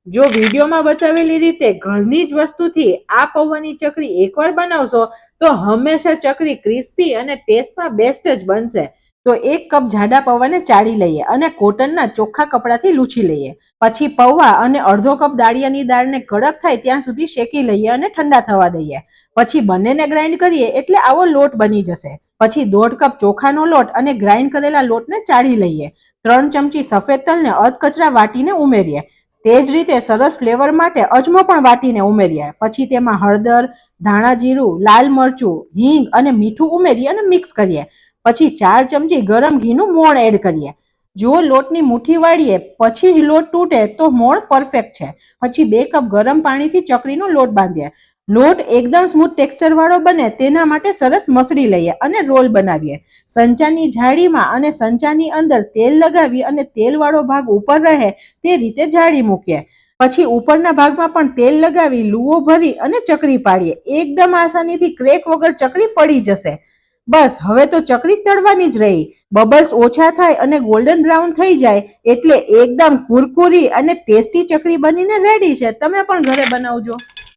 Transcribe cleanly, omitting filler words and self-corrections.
જો વિડીયોમાં બતાવેલી રીતે ઘરની જ વસ્તુથી આ પૌવાની ચકરી એકવાર બનાવશો તો હંમેશા ચકરી ક્રિસ્પી અને ટેસ્ટમાં બેસ્ટ જ બનશે. તો 1 કપ જાડા પૌવાને ચાળી લઈએ અને કોટનના ચોખ્ખા કપડાથી લૂછી લઈએ. પછી પૌવા અને અડધો કપ દાળિયાની દાળને કડક થાય ત્યાં સુધી શેકી લઈએ અને ઠંડા થવા દઈએ. પછી બંનેને ગ્રાઇન્ડ કરીએ એટલે આવો લોટ બની જશે. પછી 1/2 કપ ચોખાનો લોટ અને ગ્રાઇન્ડ કરેલા લોટને ચાળી લઈએ. 3 ચમચી સફેદ તલને અધકચરા વાટીને ઉમેરીએ. તે જ રીતે સરસ ફ્લેવર માટે અજમો પણ વાટીને ઉમેરીએ. પછી તેમાં હળદર, ધાણા જીરું, લાલ મરચું, હિંગ અને મીઠું ઉમેરી અને મિક્સ કરીએ. પછી 4 ચમચી ગરમ ઘીનું મોણ એડ કરીએ. જો લોટની મુઠ્ઠી વાળીએ પછી જ લોટ તૂટે તો મોણ પરફેક્ટ છે. પછી 2 કપ ગરમ પાણીથી ચકરીનો લોટ બાંધીએ. લોટ એકદમ સ્મૂથ ટેક્સચર વાળો બને તેના માટે સરસ મસળી લઈએ અને રોલ બનાવીએ. સંચાની જાળીમાં અને સંચાની અંદર તેલ લગાવી અને તેલ વાળો ભાગ ઉપર રહે તે રીતે જાળી મૂકીએ. પછી ઉપરના ભાગમાં પણ તેલ લગાવી લુઓ ભરી અને ચકરી પાડીએ. એકદમ આસાનીથી ક્રેક વગર ચકરી પડી જશે. બસ હવે તો ચકરી તળવાની જ રહી. બબલ્સ ઓછા થાય અને ગોલ્ડન બ્રાઉન થઈ જાય એટલે એકદમ કુરકુરી અને ટેસ્ટી ચકરી બનીને રેડી છે. તમે પણ ઘરે બનાવજો.